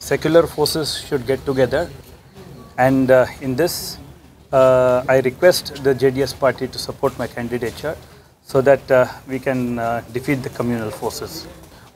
secular forces should get together and in this I request the JDS party to support my candidature so that we can defeat the communal forces.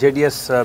JDS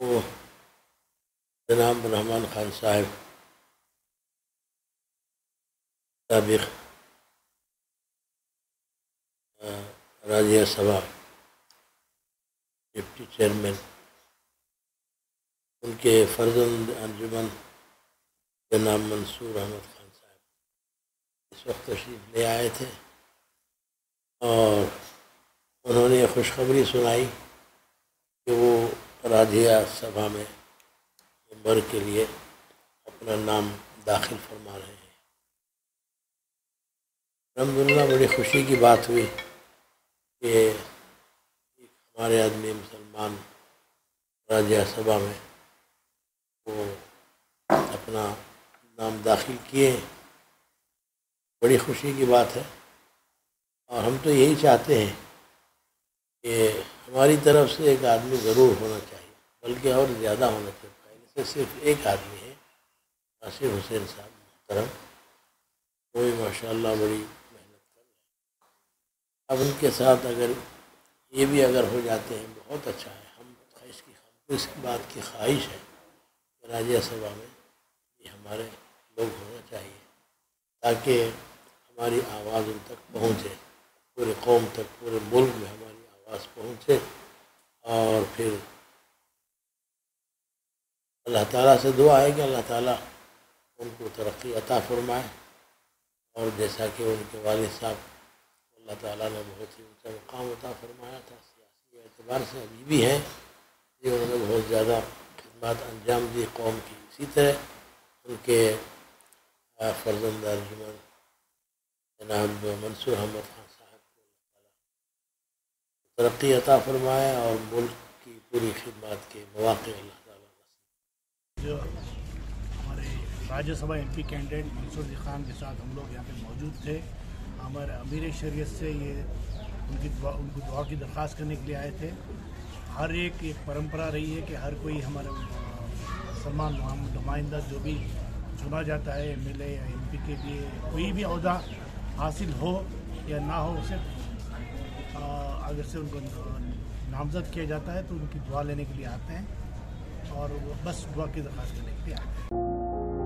وہ جناب رحمان خان صاحب سابق Rajya Sabha deputy chairman, ان کے فرزند انجمن جناب منصور احمد خان صاحب اس وقت تشریف لے آئے تھے اور انہوں نے خوشخبری سنائی کہ وہ راجیہ سبھا میں ممبر کے لیے اپنا نام داخل فرما رہے ہیں. الحمدللہ بڑی خوشی کی بات ہوئی کہ ایک ہمارے آدمی مسلمان راجیہ سبھا میں وہ اپنا نام داخل کیے. بڑی خوشی کی بات ہے اور ہم تو یہی چاہتے ہیں کہ ہماری طرف سے ایک آدمی ضرور ہونا چاہیے، بلکہ اور زیادہ ہونا چاہیے. جیسے صرف ایک آدمی ہے ناصر حسین صاحب محترم، وہی ماشاءاللہ بڑی محنت کر رہے ہیں. اب ان کے ساتھ اگر یہ بھی اگر ہو جاتے ہیں بہت اچھا ہے. ہم اس بات کی خواہش ہے کہ راجیہ سبھا میں یہ ہمارے لوگ ہونا چاہیے تاکہ ہماری آواز ان تک پہنچے، پورے قوم تک، پورے ملک میں ہماری آواز پہنچے. اور پھر اللہ تعالیٰ سے دعا ہے کہ اللہ تعالیٰ ان کو ترقی عطا فرمائے، اور جیسا کہ ان کے والد صاحب اللہ تعالیٰ نے بہت ہی اونچا مقام عطا فرمایا تھا سیاسی اعتبار سے، ابھی بھی ہیں کہ انہوں نے بہت زیادہ خدمات انجام دی قوم کی. اسی طرح ان کے فرزند انجمن جناب منصور احمد خان صاحب کو ترقی عطا فرمائے اور ملک کی پوری خدمات کے مواقع اللہ تعالیٰ نصیب. جو ہمارے راجیہ سبھا MP کینڈیڈیٹ منصور علی خان کے ساتھ ہم لوگ یہاں پہ موجود تھے. ہمارے امیر شریعت سے یہ ان کو دعا کی درخواست کرنے کے لیے آئے تھے. ہر ایک پرمپرا رہی ہے کہ ہر کوئی ہمارے مسلمان نمائندہ جو بھی چنا جاتا ہے MLA یا MP کے لیے کوئی بھی عہدہ حاصل ہو یا نہ ہو، اسے اگر سے ان کو نامزد کیا جاتا ہے تو ان کی دعا لینے کے لیے آتے ہیں اور بس دعا کی درخواست کرنے کے لیے آتے ہیں.